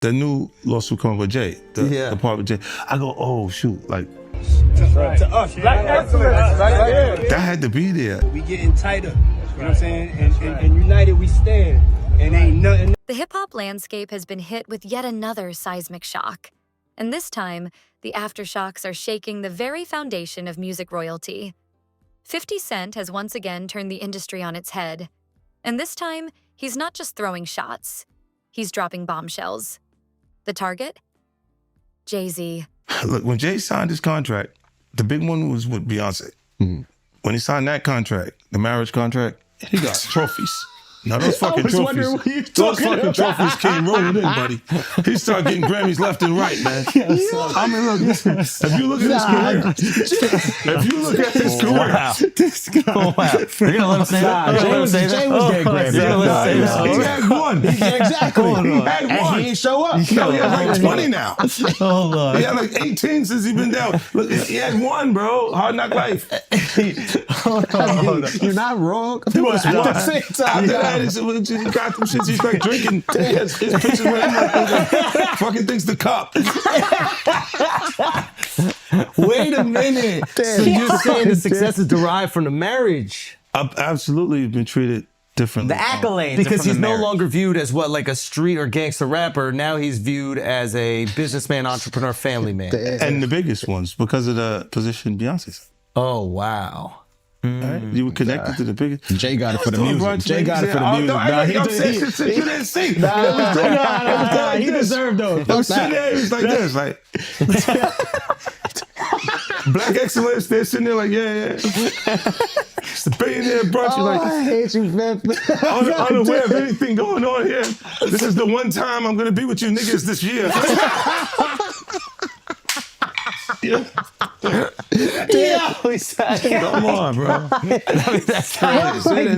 the new lawsuit coming with Jay, the part with Jay. I go, oh shoot, like to us, black excellence, that had to be there. We getting tighter, you know what I'm saying? And united we stand, and ain't nothing. The hip-hop landscape has been hit with yet another seismic shock. And this time, the aftershocks are shaking the very foundation of music royalty. 50 Cent has once again turned the industry on its head. And this time, he's not just throwing shots. He's dropping bombshells. The target? Jay-Z. Look, when Jay signed his contract, the big one was with Beyonce. Mm-hmm. When he signed that contract, the marriage contract, he got trophies. Now those fucking trophies, trophies came rolling in, buddy. He started getting Grammys left and right, man. I mean, look, listen, if you look at his career, this guy. Wow. You're gonna let him say that? Jay was getting Grammys. He had one. Exactly. He had one. And he ain't show up. No, he has like 20 now. Oh, Lord. He had like 18 since he been down. Look, he had one, bro. Hard Knock Life. You're not wrong. He was one. After that, he got them shits. He's like drinking. His pictures with him like fucking things the cup. Wait a minute. So you're saying the success is derived from the marriage? I've absolutely been treated differently. The accolades. Because he's no longer viewed as what, like a street or gangster rapper. Now he's viewed as a businessman, entrepreneur, family man. And the biggest ones because of the position Beyonce's. Oh, wow. Right? You were connected to the biggest. Jay got it for the music. Jay got it for the music. No, you didn't see. He deserved those. I'm sitting there, it's like this, like Black excellence. They're sitting there like, yeah. It's the billionaire brunch. You're like, I hate you, man. unaware of anything going on here. This is the one time I'm gonna be with you niggas this year. Yeah. Come on, bro. That's crazy.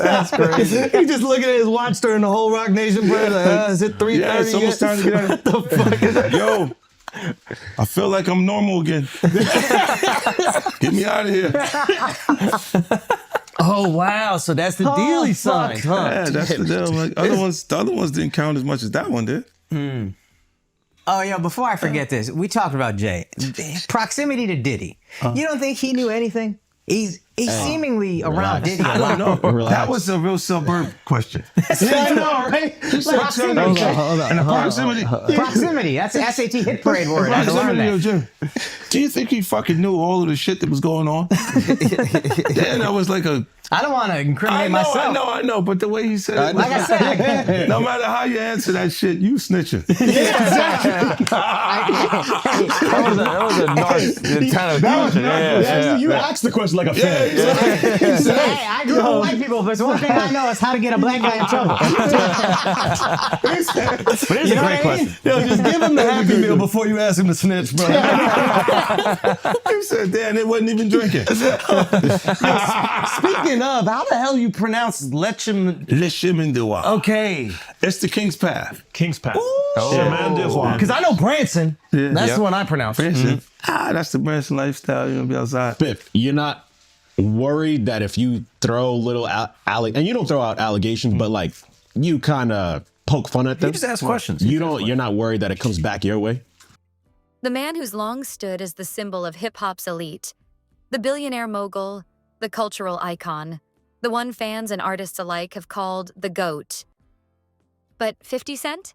That's crazy. He just looking at his watch during the whole Rock Nation, bro. Like, is it 3:30? Yeah, it's almost time to get out. What the fuck is that? Yo, I feel like I'm normal again. Get me out of here. Oh wow! So that's the deal he signed, huh? Yeah, that's the deal. Like, the other ones didn't count as much as that one did. Oh, yeah, before I forget this, we talked about Jay. Proximity to Diddy. You don't think he knew anything? He's seemingly around Diddy a lot. No, that was a real suburb question. I know, right? Proximity. And the proximity. Proximity. That's the SAT hit parade word. I learned that. Jim, do you think he fucking knew all of the shit that was going on? Then I was like I don't want to incriminate myself. I know, but the way he said it, like I said, no matter how you answer that shit, you snitching. That was a narc kind of You asked the question like a fan. hey, I grew up with white people, but one thing I know is how to get a black guy in trouble. But it's a great question. Yo, just give him the Happy Meal before you ask him to snitch, bro. You said, damn, they wasn't even drinking. Speaking of, how the hell you pronounce Lechemin-Dewa. Okay. It's the King's Path. King's Path. Because I know Branson. Yeah. That's the one I pronounce. Branson. That's the Branson lifestyle. You're going to be outside. Biff, you're not worried that if you throw little and you don't throw out allegations, but like you kind of poke fun at them. You just ask questions. You're not worried that it comes back your way? The man who's long stood as the symbol of hip-hop's elite, the billionaire mogul, the cultural icon, the one fans and artists alike have called the GOAT. But 50 Cent?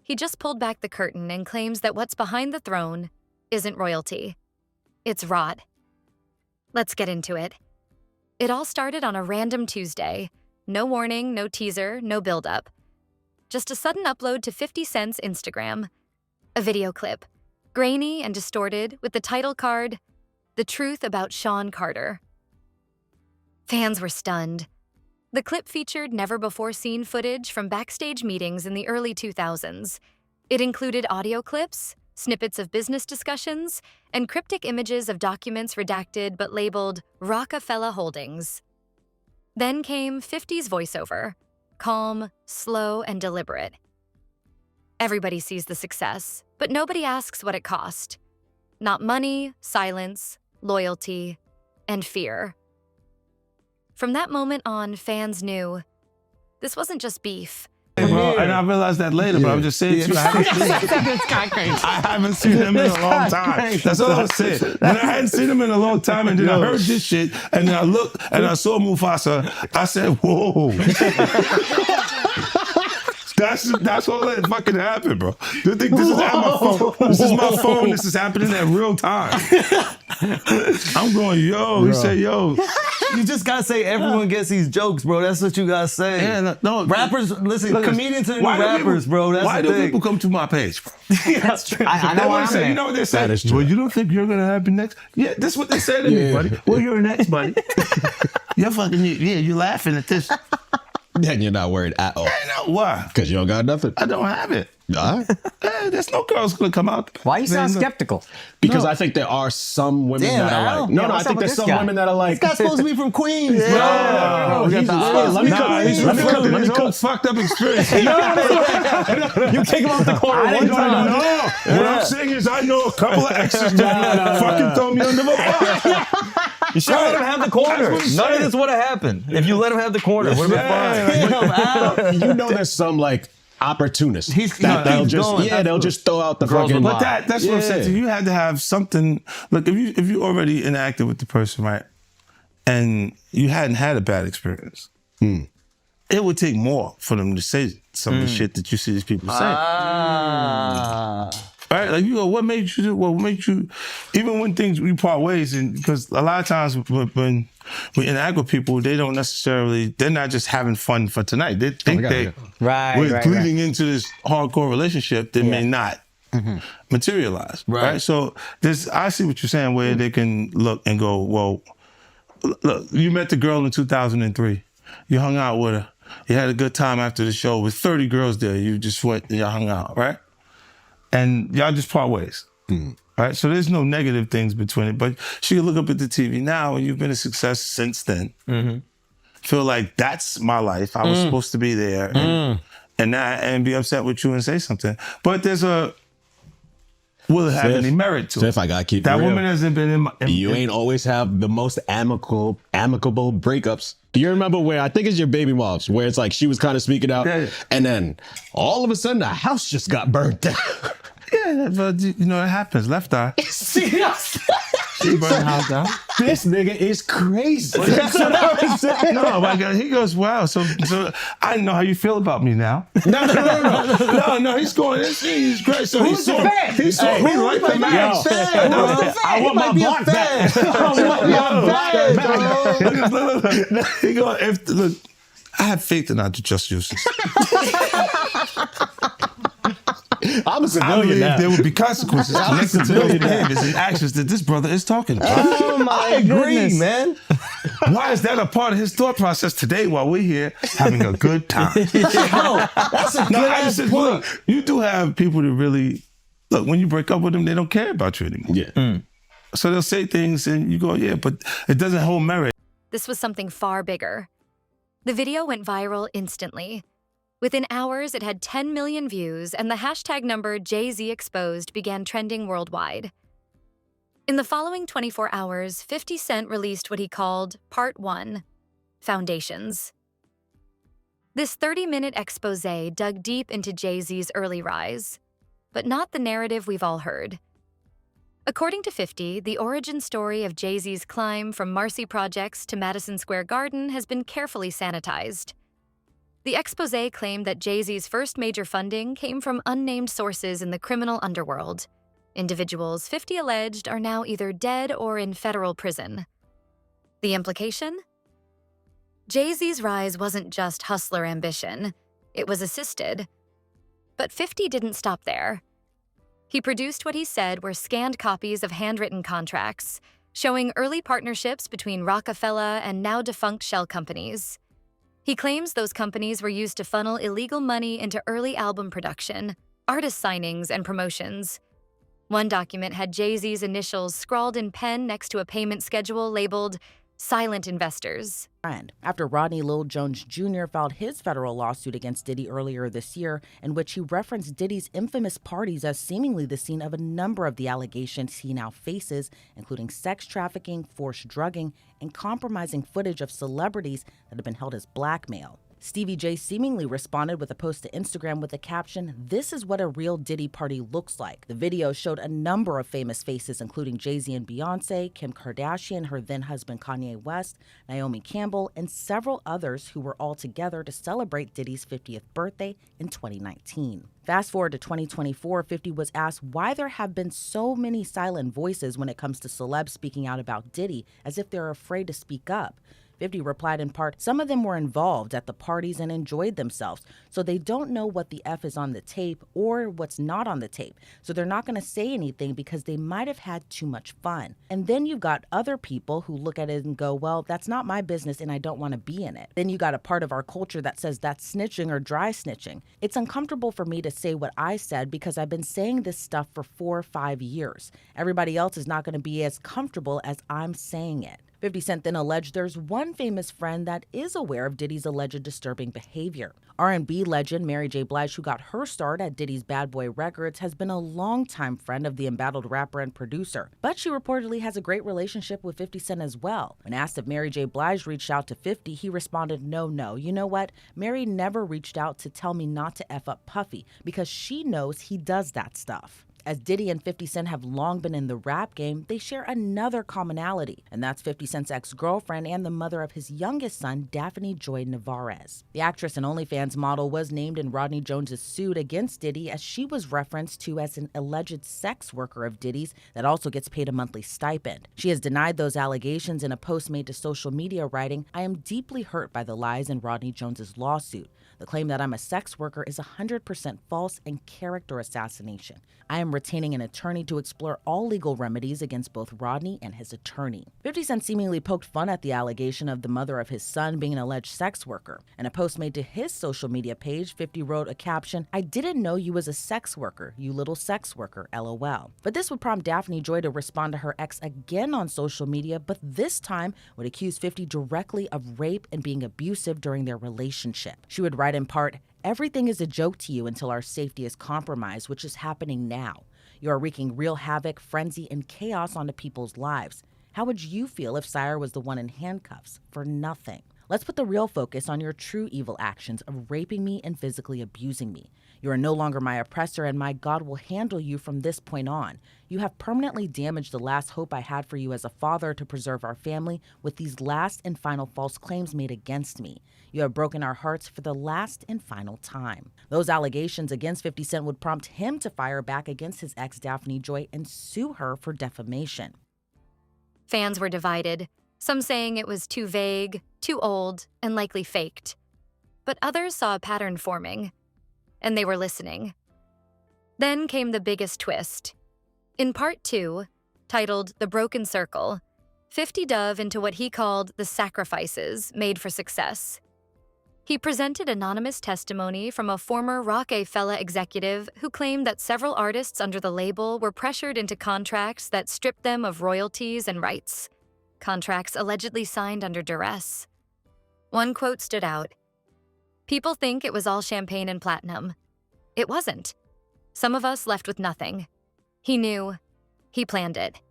He just pulled back the curtain and claims that what's behind the throne isn't royalty. It's rot. Let's get into it. It all started on a random Tuesday. No warning, no teaser, no build-up. Just a sudden upload to 50 Cent's Instagram. A video clip, grainy and distorted, with the title card, The Truth About Sean Carter. Fans were stunned. The clip featured never-before-seen footage from backstage meetings in the early 2000s. It included audio clips, snippets of business discussions, and cryptic images of documents redacted but labeled Rockefeller Holdings. Then came 50's voiceover, calm, slow, and deliberate. Everybody sees the success, but nobody asks what it cost. Not money, silence, loyalty, and fear. From that moment on, fans knew this wasn't just beef. Hey, bro, and I realized that later, but I'm just saying to you, I haven't seen him in a long time. That's all I said. When I hadn't seen him in a long time, and then I heard this shit, and then I looked and I saw Mufasa, I said, whoa. That's all that fucking happened, bro. You think this is at my phone? This is my phone. This is happening at real time. I'm going, yo. He said, yo. You just gotta say everyone gets these jokes, bro. That's what you gotta say. Yeah, no, rappers, listen, comedians are the new rappers, bro. That's why the do thing. people come to my page, bro? That's true. I know what I'm saying. You know what they say? That is true. Well, you don't think you're gonna happen next? Yeah, that's what they said to me, buddy. Well, you're next, buddy. You're fucking, you're laughing at this. Then you're not worried at all. Why? Because you don't got nothing. I don't have it. All right. There's no girls gonna come out. Why you sound skeptical? Because I think there are some women Damn, that are Al. like, no, Yeah, I what's think up with there's this some guy? women that are like, This guy's supposed to be from Queens, bro. let me cook. Fucked up experience. You kick him off the corner one time. No, what I'm saying is I know a couple of exes that fucking throw me under the bus. You should let him have the corner. That's what I'm None of saying. this would have happened if you let him have the corner. Would have been fine. You know there's some like opportunists He's they'll just going. they'll just throw out the Girls fucking. will But that's what I'm saying. Yeah. So you had to have something. Look, if you already interacted with the person, right, and you hadn't had a bad experience, it would take more for them to say some of the shit that you see these people say. Right? Like you go, what made you do? What made you? Even when things we part ways, and because a lot of times when we interact with people, they don't necessarily. They're not just having fun for tonight. They think we're bleeding into this hardcore relationship that may not materialize. Right. So I see what you're saying, where they can look and go, well, look, you met the girl in 2003. You hung out with her. You had a good time after the show with 30 girls there. You just went and y'all hung out, right? And y'all just part ways. Right? So there's no negative things between it. But she can look up at the TV now, and you've been a success since then. Feel like that's my life. I was supposed to be there. And be upset with you and say something. But will it have any merit to it? If I gotta keep that it real, woman hasn't been in my... you ain't always have the most amicable breakups. Do you remember where, I think it's your baby moms, where it's like she was kind of speaking out, and then all of a sudden the house just got burnt down. Yeah, but you know, it happens. Left eye. She burned the house down. This nigga is crazy. No, my God, he goes, wow. So I know how you feel about me now. No. He's going. He's great. So he saw me like the man. I want my block back. He go, look, I have faith in our justice system. I'm a I civilian believe now. there will be consequences connected to those behaviors and actions that this brother is talking about. Oh my goodness, man. Why is that a part of his thought process today while we're here having a good time? That's a good ass point. Look, you do have people that really, look, when you break up with them, they don't care about you anymore. Yeah. So they'll say things and you go, yeah, but it doesn't hold merit. This was something far bigger. The video went viral instantly. Within hours, it had 10 million views, and the hashtag number JZExposed began trending worldwide. In the following 24 hours, 50 Cent released what he called Part 1, Foundations. This 30-minute expose dug deep into Jay-Z's early rise, but not the narrative we've all heard. According to 50, the origin story of Jay-Z's climb from Marcy Projects to Madison Square Garden has been carefully sanitized. The expose claimed that Jay-Z's first major funding came from unnamed sources in the criminal underworld. Individuals 50 alleged are now either dead or in federal prison. The implication? Jay-Z's rise wasn't just hustler ambition, it was assisted. But 50 didn't stop there. He produced what he said were scanned copies of handwritten contracts, showing early partnerships between Rockefeller and now-defunct shell companies. He claims those companies were used to funnel illegal money into early album production, artist signings, and promotions. One document had Jay-Z's initials scrawled in pen next to a payment schedule labeled Silent Investors. After Rodney Lil Jones Jr. filed his federal lawsuit against Diddy earlier this year, in which he referenced Diddy's infamous parties as seemingly the scene of a number of the allegations he now faces, including sex trafficking, forced drugging, and compromising footage of celebrities that have been held as blackmail. Stevie J seemingly responded with a post to Instagram with the caption, "This is what a real Diddy party looks like." The video showed a number of famous faces, including Jay-Z and Beyonce, Kim Kardashian, her then-husband Kanye West, Naomi Campbell, and several others who were all together to celebrate Diddy's 50th birthday in 2019. Fast forward to 2024, 50 was asked why there have been so many silent voices when it comes to celebs speaking out about Diddy, as if they're afraid to speak up. 50 replied in part, "Some of them were involved at the parties and enjoyed themselves, so they don't know what the F is on the tape or what's not on the tape. So they're not going to say anything because they might have had too much fun." And then you've got other people who look at it and go, "Well, that's not my business and I don't want to be in it." Then you got a part of our culture that says that's snitching or dry snitching. It's uncomfortable for me to say what I said because I've been saying this stuff for 4 or 5 years. Everybody else is not going to be as comfortable as I'm saying it. 50 Cent then alleged there's one famous friend that is aware of Diddy's alleged disturbing behavior. R&B legend Mary J. Blige, who got her start at Diddy's Bad Boy Records, has been a longtime friend of the embattled rapper and producer. But she reportedly has a great relationship with 50 Cent as well. When asked if Mary J. Blige reached out to 50, he responded, no. You know what? Mary never reached out to tell me not to F up Puffy because she knows he does that stuff. As Diddy and 50 Cent have long been in the rap game, they share another commonality, and that's 50 Cent's ex-girlfriend and the mother of his youngest son, Daphne Joy Navarez. The actress and OnlyFans model was named in Rodney Jones' suit against Diddy, as she was referenced to as an alleged sex worker of Diddy's that also gets paid a monthly stipend. She has denied those allegations in a post made to social media, writing, "I am deeply hurt by the lies in Rodney Jones' lawsuit. The claim that I'm a sex worker is 100% false and character assassination. I am retaining an attorney to explore all legal remedies against both Rodney and his attorney." 50 Cent seemingly poked fun at the allegation of the mother of his son being an alleged sex worker. In a post made to his social media page, 50 wrote a caption, "I didn't know you was a sex worker, you little sex worker, LOL." But this would prompt Daphne Joy to respond to her ex again on social media, but this time would accuse 50 directly of rape and being abusive during their relationship. She would write in part, "Everything is a joke to you until our safety is compromised, which is happening now. You are wreaking real havoc, frenzy, and chaos onto people's lives. How would you feel if Sire was the one in handcuffs for nothing? Let's put the real focus on your true evil actions of raping me and physically abusing me. You are no longer my oppressor, and my God will handle you from this point on. You have permanently damaged the last hope I had for you as a father to preserve our family with these last and final false claims made against me. You have broken our hearts for the last and final time." Those allegations against 50 Cent would prompt him to fire back against his ex Daphne Joy and sue her for defamation. Fans were divided, some saying it was too vague, too old, and likely faked. But others saw a pattern forming, and they were listening. Then came the biggest twist. In part 2, titled The Broken Circle, 50 dove into what he called the sacrifices made for success. He presented anonymous testimony from a former Rockefeller executive who claimed that several artists under the label were pressured into contracts that stripped them of royalties and rights, contracts allegedly signed under duress. One quote stood out. "People think it was all champagne and platinum. It wasn't. Some of us left with nothing. He knew. He planned it."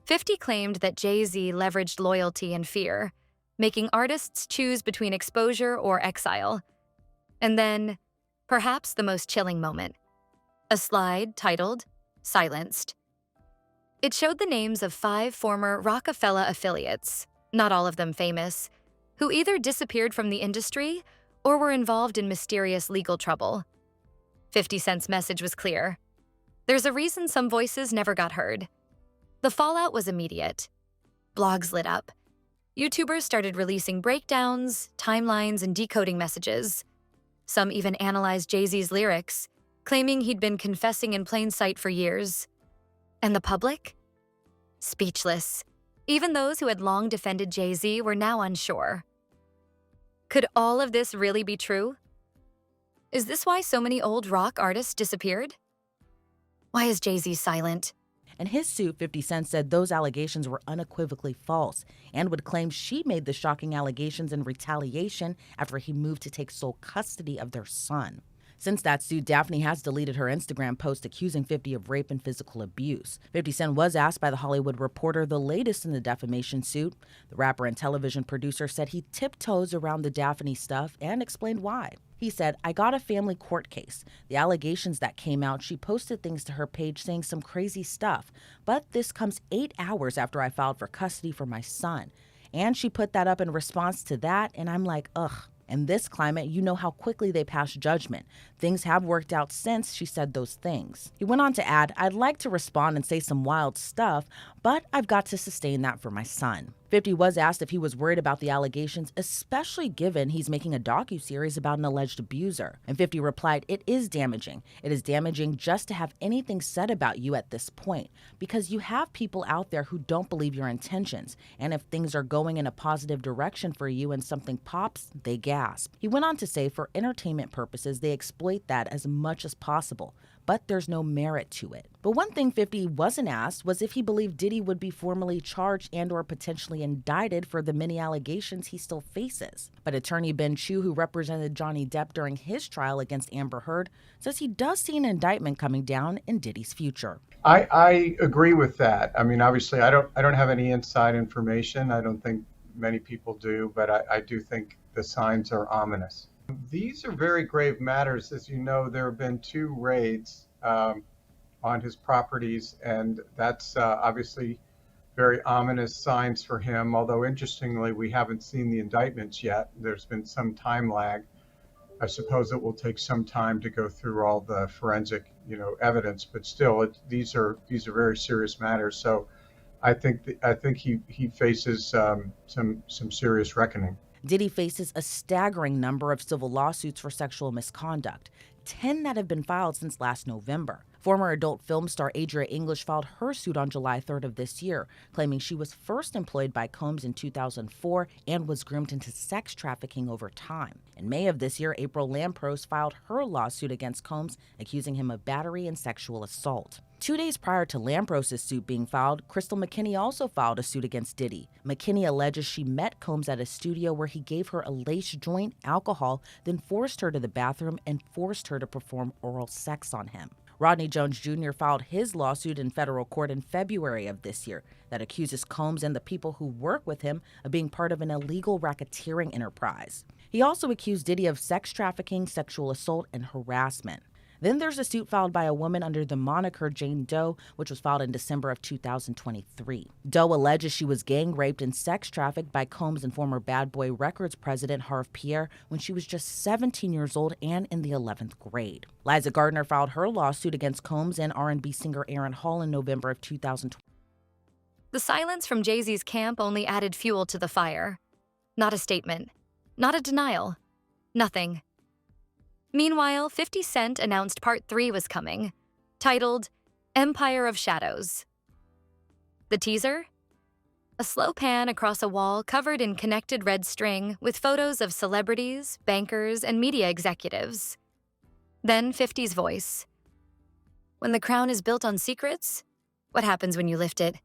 50 claimed that Jay-Z leveraged loyalty and fear, making artists choose between exposure or exile. And then, perhaps the most chilling moment, a slide titled Silenced. It showed the names of 5 former Rockefeller affiliates, not all of them famous, who either disappeared from the industry or were involved in mysterious legal trouble. 50 Cent's message was clear. There's a reason some voices never got heard. The fallout was immediate. Blogs lit up. YouTubers started releasing breakdowns, timelines, and decoding messages. Some even analyzed Jay-Z's lyrics, claiming he'd been confessing in plain sight for years. And the public? Speechless. Even those who had long defended Jay-Z were now unsure. Could all of this really be true? Is this why so many old rock artists disappeared? Why is Jay-Z silent? In his suit, 50 Cent said those allegations were unequivocally false and would claim she made the shocking allegations in retaliation after he moved to take sole custody of their son. Since that suit, Daphne has deleted her Instagram post accusing 50 of rape and physical abuse. 50 Cent was asked by The Hollywood Reporter the latest in the defamation suit. The rapper and television producer said he tiptoes around the Daphne stuff and explained why. He said, "I got a family court case. The allegations that came out, she posted things to her page saying some crazy stuff. But this comes 8 hours after I filed for custody for my son. And she put that up in response to that, and I'm like, ugh. In this climate, you know how quickly they pass judgment. Things have worked out since she said those things." He went on to add, "I'd like to respond and say some wild stuff, but I've got to sustain that for my son." 50 was asked if he was worried about the allegations, especially given he's making a docuseries about an alleged abuser. And 50 replied, "It is damaging. It is damaging just to have anything said about you at this point, because you have people out there who don't believe your intentions. And if things are going in a positive direction for you and something pops, they gasp." He went on to say for entertainment purposes, they exploit that as much as possible, but there's no merit to it. But one thing 50 wasn't asked was if he believed Diddy would be formally charged and or potentially indicted for the many allegations he still faces. But attorney Ben Chu, who represented Johnny Depp during his trial against Amber Heard, says he does see an indictment coming down in Diddy's future. I agree with that. I mean, obviously, I don't have any inside information. I don't think many people do, but I do think the signs are ominous. These are very grave matters. As you know, there have been 2 raids on his properties, and that's obviously very ominous signs for him. Although, interestingly, we haven't seen the indictments yet. There's been some time lag. I suppose it will take some time to go through all the forensic, evidence, but still, these are very serious matters. So, I think he faces some serious reckoning. Diddy faces a staggering number of civil lawsuits for sexual misconduct, 10 that have been filed since last November. Former adult film star Adria English filed her suit on July 3rd of this year, claiming she was first employed by Combs in 2004 and was groomed into sex trafficking over time. In May of this year, April Lampros filed her lawsuit against Combs, accusing him of battery and sexual assault. 2 days prior to Lampros' suit being filed, Crystal McKinney also filed a suit against Diddy. McKinney alleges she met Combs at a studio where he gave her a lace joint, alcohol, then forced her to the bathroom and forced her to perform oral sex on him. Rodney Jones Jr. filed his lawsuit in federal court in February of this year that accuses Combs and the people who work with him of being part of an illegal racketeering enterprise. He also accused Diddy of sex trafficking, sexual assault, and harassment. Then there's a suit filed by a woman under the moniker Jane Doe, which was filed in December of 2023. Doe alleges she was gang raped and sex trafficked by Combs and former Bad Boy Records president Harve Pierre when she was just 17 years old and in the 11th grade. Liza Gardner filed her lawsuit against Combs and R&B singer Aaron Hall in November of 2020. The silence from Jay-Z's camp only added fuel to the fire. Not a statement. Not a denial. Nothing. Meanwhile, 50 Cent announced Part 3 was coming, titled Empire of Shadows. The teaser? A slow pan across a wall covered in connected red string with photos of celebrities, bankers, and media executives. Then 50's voice. When the crown is built on secrets, what happens when you lift it?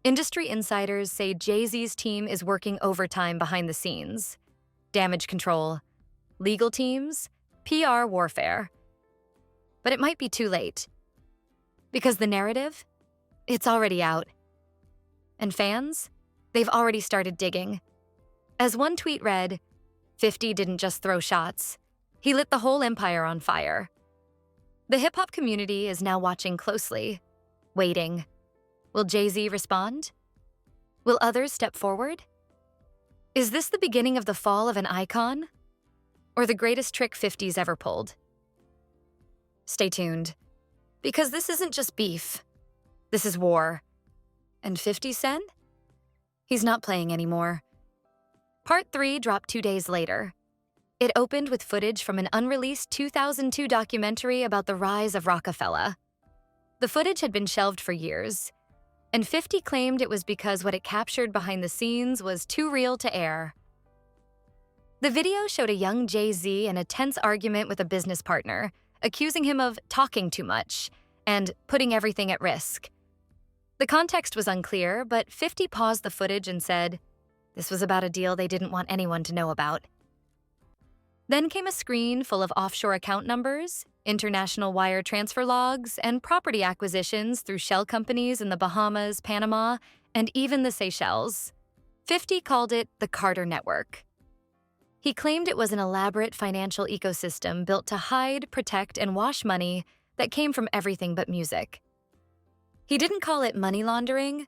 Industry insiders say Jay-Z's team is working overtime behind the scenes. Damage control, legal teams, PR warfare. But it might be too late. Because the narrative, it's already out. And fans, they've already started digging. As one tweet read, 50 didn't just throw shots. He lit the whole empire on fire. The hip-hop community is now watching closely, waiting. Will Jay-Z respond? Will others step forward? Is this the beginning of the fall of an icon? Or the greatest trick 50's ever pulled? Stay tuned, because this isn't just beef. This is war. And 50 Cent? He's not playing anymore. Part 3 dropped 2 days later. It opened with footage from an unreleased 2002 documentary about the rise of Rockefeller. The footage had been shelved for years, and 50 claimed it was because what it captured behind the scenes was too real to air. The video showed a young Jay-Z in a tense argument with a business partner, accusing him of talking too much and putting everything at risk. The context was unclear, but 50 paused the footage and said, this was about a deal they didn't want anyone to know about. Then came a screen full of offshore account numbers, international wire transfer logs, and property acquisitions through shell companies in the Bahamas, Panama, and even the Seychelles. 50 called it the Carter Network. He claimed it was an elaborate financial ecosystem built to hide, protect, and wash money that came from everything but music. He didn't call it money laundering,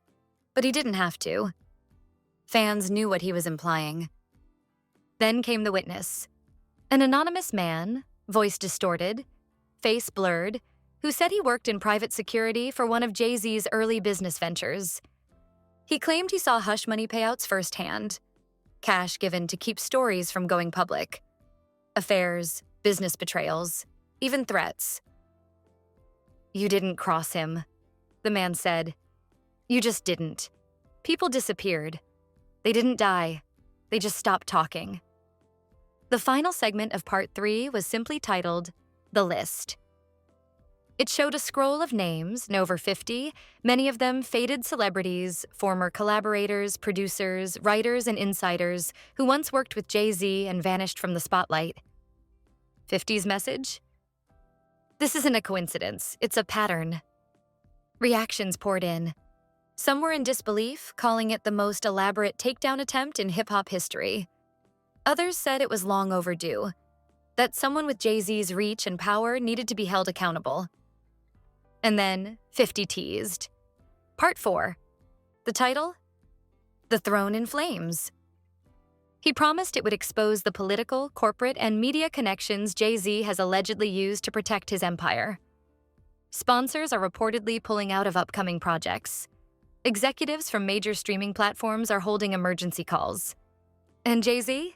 but he didn't have to. Fans knew what he was implying. Then came the witness, an anonymous man, voice distorted, face blurred, who said he worked in private security for one of Jay-Z's early business ventures. He claimed he saw hush money payouts firsthand, cash given to keep stories from going public, affairs, business betrayals, even threats. "You didn't cross him," the man said. "You just didn't. People disappeared. They didn't die. They just stopped talking." The final segment of Part 3 was simply titled, "The List." It showed a scroll of names, over 50, many of them faded celebrities, former collaborators, producers, writers, and insiders who once worked with Jay-Z and vanished from the spotlight. 50's message? This isn't a coincidence, it's a pattern. Reactions poured in. Some were in disbelief, calling it the most elaborate takedown attempt in hip-hop history. Others said it was long overdue, that someone with Jay-Z's reach and power needed to be held accountable. And then 50 teased. Part 4. The title? The Throne in Flames. He promised it would expose the political, corporate, and media connections Jay-Z has allegedly used to protect his empire. Sponsors are reportedly pulling out of upcoming projects. Executives from major streaming platforms are holding emergency calls. And Jay-Z?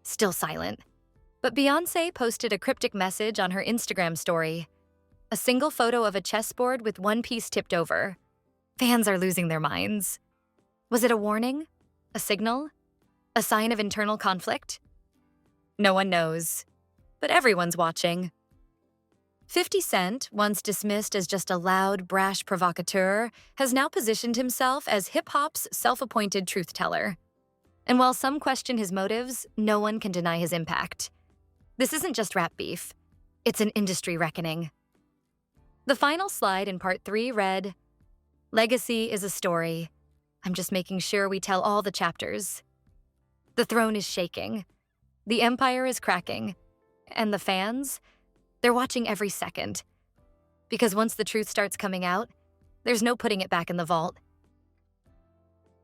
Still silent. But Beyoncé posted a cryptic message on her Instagram story. A single photo of a chessboard with one piece tipped over. Fans are losing their minds. Was it a warning? A signal? A sign of internal conflict? No one knows. But everyone's watching. 50 Cent, once dismissed as just a loud, brash provocateur, has now positioned himself as hip-hop's self-appointed truth-teller. And while some question his motives, no one can deny his impact. This isn't just rap beef. It's an industry reckoning. The final slide in Part 3 read, "Legacy is a story. I'm just making sure we tell all the chapters. The throne is shaking. The empire is cracking. And the fans, they're watching every second. Because once the truth starts coming out, there's no putting it back in the vault.